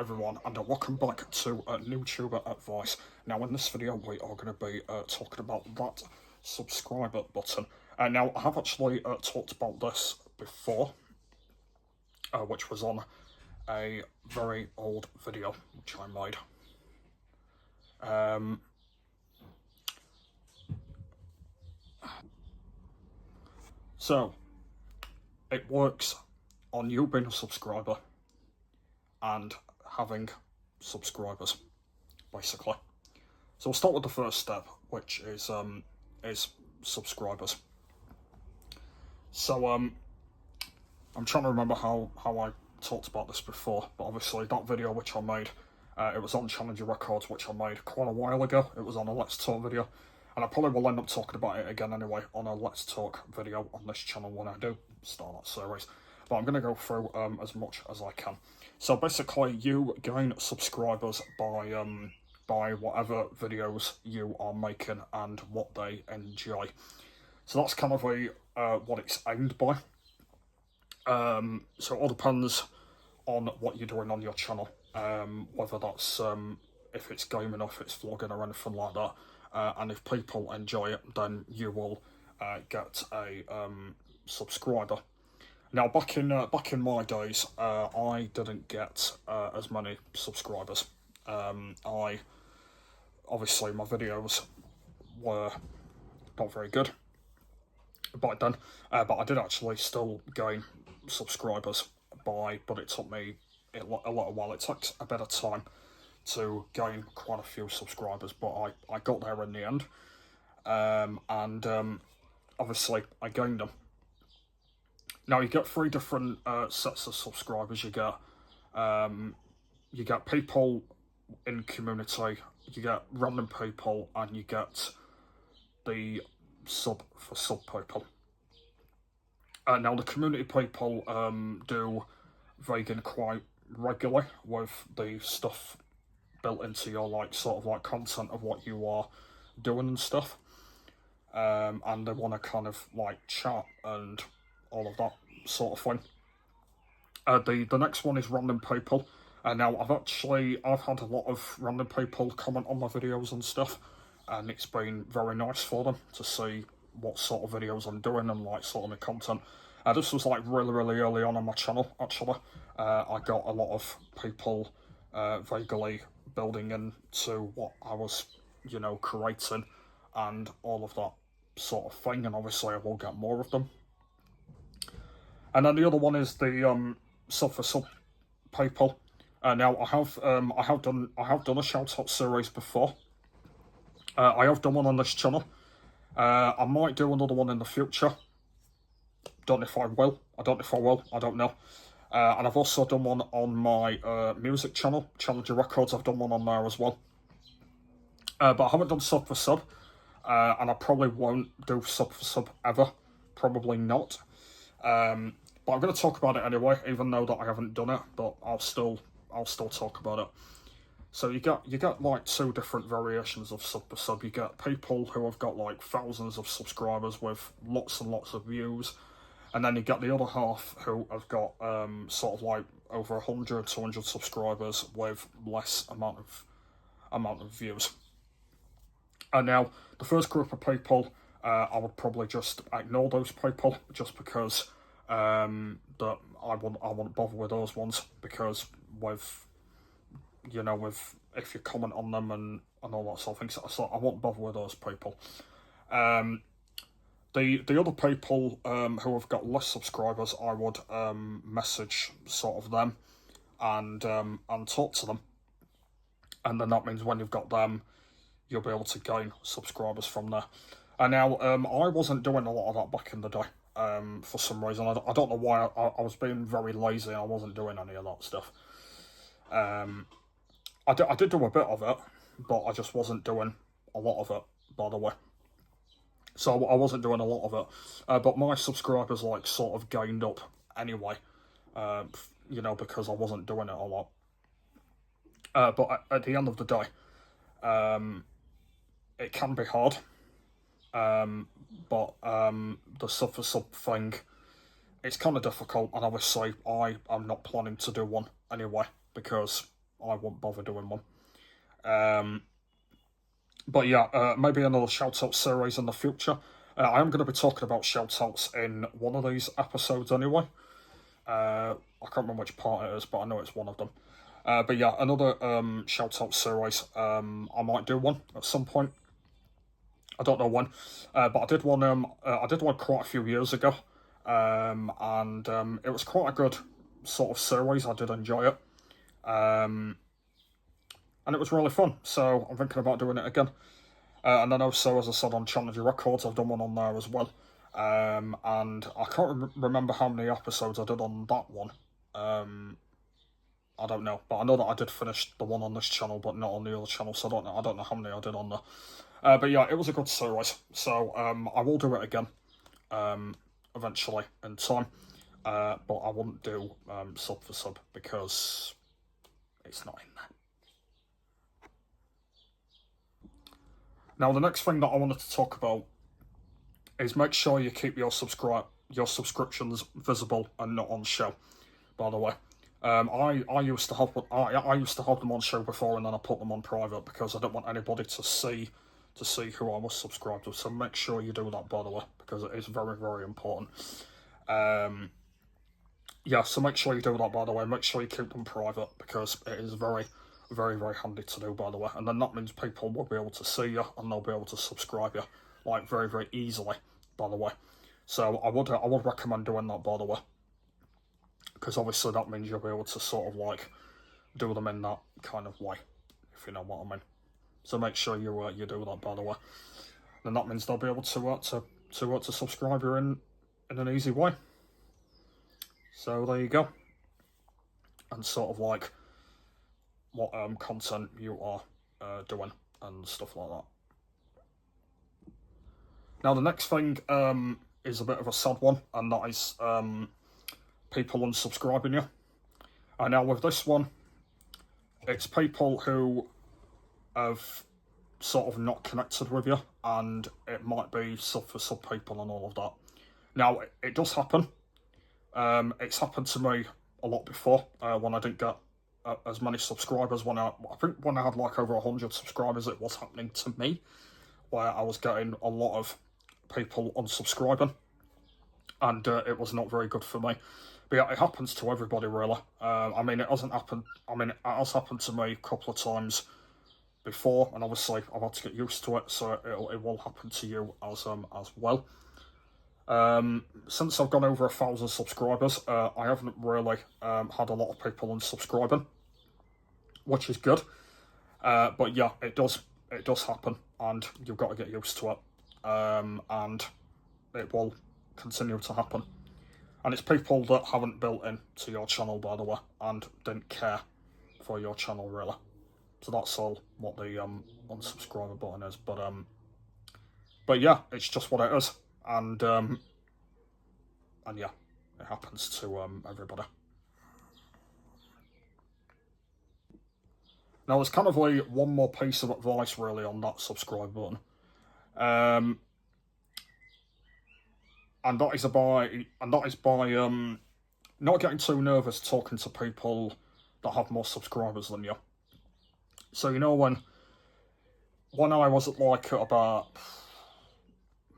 everyone, and welcome back to NewTuber Advice. Now in this video we are going to be talking about that subscriber button. Now I have actually talked about this before, which was on a very old video which I made. So it works on you being a subscriber and having subscribers, basically. So we'll start with the first step, which is subscribers. So I'm trying to remember how I talked about this before, but obviously that video which I made, it was on Challenger Records, which I made quite a while ago. It was on a Let's Talk video, and I probably will end up talking about it again anyway on a Let's Talk video on this channel when I do start that series. But I'm going to go through as much as I can. So basically, you gain subscribers by whatever videos you are making and what they enjoy. So that's kind of what it's aimed by. So it all depends on what you're doing on your channel, whether that's if it's gaming or if it's vlogging or anything like that. And if people enjoy it, then you will get a subscriber. Now, back in my days, I didn't get as many subscribers. Obviously my videos were not very good back then, but I did actually still gain subscribers but it took me a little while. It takes a bit of time to gain quite a few subscribers, but I got there in the end, and obviously I gained them. Now you get three different sets of subscribers. You get people in community, you get random people, and you get the sub for sub people. Now the community people do vegan quite regularly with the stuff built into your sort of content of what you are doing and stuff, and they want to kind of chat and all of that sort of thing. The next one is random people. Now I've had a lot of random people comment on my videos and stuff, and it's been very nice for them to see what sort of videos I'm doing and sort of my content. This was really early on my channel actually. I got a lot of people vaguely building into what I was creating and all of that sort of thing, and obviously I will get more of them. And then the other one is the sub for sub people. Now I have done a shout out series before. I have done one on this channel. I might do another one in the future. Don't know if I will. I don't know if I will. I don't know. And I've also done one on my music channel, Challenger Records. I've done one on there as well. But I haven't done sub for sub, and I probably won't do sub for sub ever. Probably not. But I'm going to talk about it anyway, even though that I haven't done it. But I'll still talk about it. So you get two different variations of sub for sub. You get people who have got thousands of subscribers with lots and lots of views, and then you get the other half who have got sort of over 100, 200 subscribers with less amount of views. And now the first group of people, I would probably just ignore those people, just because that I won't bother with those ones, because if you comment on them and all that sort of thing, so I won't bother with those people. The other people who have got less subscribers, I would message sort of them and talk to them, and then that means when you've got them, you'll be able to gain subscribers from there. And now I wasn't doing a lot of that back in the day. For some reason, I don't know why. I was being very lazy. I wasn't doing any of that stuff. I did do a bit of it, but I just wasn't doing a lot of it, by the way. So I wasn't doing a lot of it. But my subscribers sort of gained up anyway, because I wasn't doing it a lot. But at the end of the day, it can be hard. But the sub for sub thing, it's kind of difficult, and obviously I am not planning to do one anyway, because I won't bother doing one. But yeah, maybe another shout-out series in the future. I am going to be talking about shout-outs in one of these episodes anyway. I can't remember which part it is, but I know it's one of them. But yeah, another shout-out series. I might do one at some point. I don't know when, but I did one. I did one quite a few years ago, and it was quite a good sort of series. I did enjoy it, and it was really fun. So I'm thinking about doing it again. And then also, as I said, on Challenge Records, I've done one on there as well. And I can't remember how many episodes I did on that one. I don't know, but I know that I did finish the one on this channel, but not on the other channel. So I don't know how many I did on there. But yeah, it was a good series. So I will do it again, eventually in time. But I wouldn't do sub for sub because it's not in there. Now, the next thing that I wanted to talk about is make sure you keep your subscriptions visible and not on show. By the way, I used to have them on show before, and then I put them on private because I don't want anybody to see who I was subscribed to. So make sure you do that, by the way, because it is very, very important. Yeah, so make sure you do that, by the way. Make sure you keep them private because it is very, very, very handy to do, by the way. And then that means people will be able to see you and they'll be able to subscribe you, like, very, very easily, by the way. So I would recommend doing that, by the way, because obviously that means you'll be able to sort of like do them in that kind of way, if you know what I mean. So make sure you do that, by the way. Then that means they'll be able to subscribe you in an easy way. So there you go. And sort of like what content you are doing and stuff like that. Now the next thing is a bit of a sad one, and that is people unsubscribing you. And now with this one, it's people who have sort of not connected with you, and it might be sub for sub people and all of that. Now it does happen. It's happened to me a lot before when I didn't get as many subscribers. When I think when I had like over 100 subscribers, it was happening to me, where I was getting a lot of people unsubscribing, and it was not very good for me. But yeah, it happens to everybody, really. I mean, it hasn't happened. I mean, it has happened to me a couple of times before, and obviously I've had to get used to it. So it will happen to you as well. Since I've gone over 1,000 subscribers, I haven't really had a lot of people unsubscribing, which is good. But yeah, it does happen, and you've got to get used to it. And it will continue to happen. And it's people that haven't built into your channel, by the way, and didn't care for your channel, really. So that's all what the unsubscriber button is. But yeah, it's just what it is. And yeah, it happens to everybody. Now, there's kind of like one more piece of advice, really, on that subscribe button. And that is by not getting too nervous talking to people that have more subscribers than you. So, you know, when I was at like about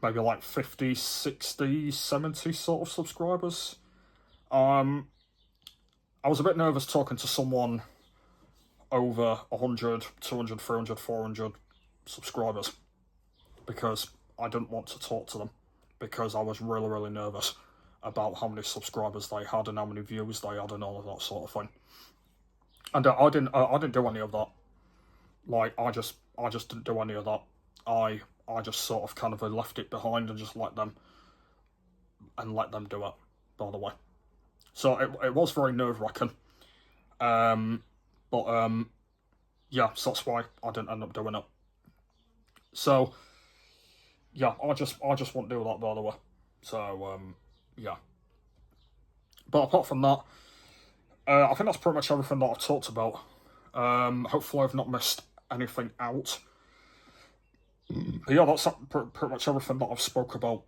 maybe like 50, 60, 70 sort of subscribers, I was a bit nervous talking to someone over 100, 200, 300, 400 subscribers, because I didn't want to talk to them, because I was really, really nervous about how many subscribers they had and how many views they had and all of that sort of thing. And I didn't do any of that. Like, I just didn't do any of that. I just sort of kind of left it behind and just let them do it, by the way. So it was very nerve-wracking. But yeah, so that's why I didn't end up doing it. So yeah, I just won't do that, by the way. So yeah. But apart from that, I think that's pretty much everything that I've talked about. Hopefully I've not missed anything out. But yeah, that's pretty much everything that I've spoke about.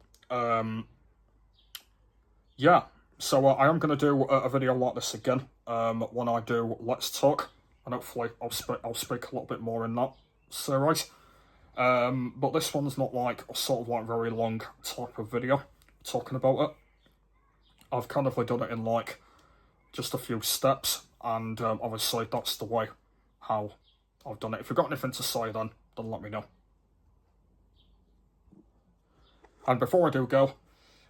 Yeah, so I am going to do a video like this again when I do Let's Talk. and hopefully I'll speak a little bit more in that series. But this one's not like a sort of like very long type of video talking about it. I've kind of done it in like just a few steps, and obviously that's the way how I've done it. If you've got anything to say, then let me know. And before I do go,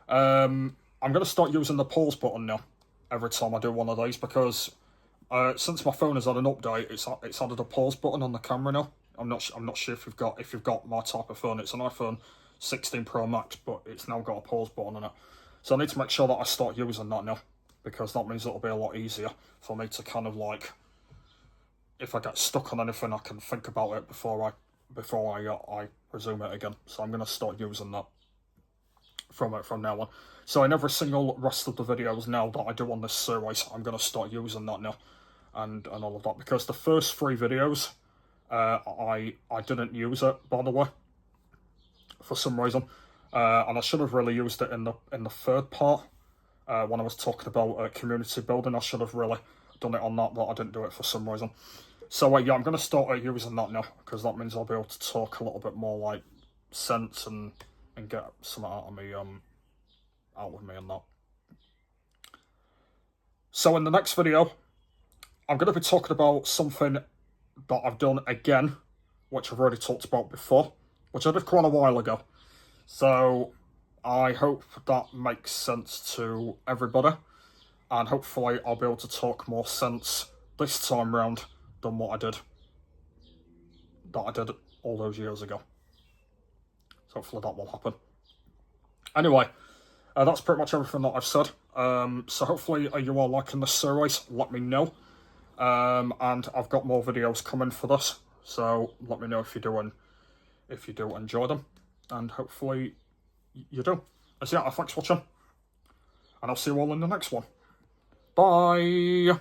I'm going to start using the pause button now every time I do one of these, because since my phone has had an update, it's added a pause button on the camera now. I'm not sure if you've got my type of phone. It's an iPhone 16 Pro Max, but it's now got a pause button on it. So I need to make sure that I start using that now, because that means it'll be a lot easier for me to kind of like, if I get stuck on anything, I can think about it before I resume it again. So I'm going to start using that from now on. So in every single rest of the videos now that I do on this series, I'm going to start using that now, and all of that, because the first 3 videos, I didn't use it, by the way, for some reason, and I should have really used it in the third part, when I was talking about community building. I should have really done it on that, but I didn't do it for some reason. So yeah, I'm going to start using that now, because that means I'll be able to talk a little bit more like sense and get some out of me, and that. So in the next video, I'm going to be talking about something that I've done again, which I've already talked about before, which I did quite a while ago. So I hope that makes sense to everybody, and hopefully I'll be able to talk more sense this time round than what I did all those years ago. So hopefully that will happen. Anyway, that's pretty much everything that I've said. So hopefully you are liking this series. Let me know. And I've got more videos coming for this, so let me know if you do enjoy them, and hopefully you do. So yeah, thanks for watching, and I'll see you all in the next one. Bye.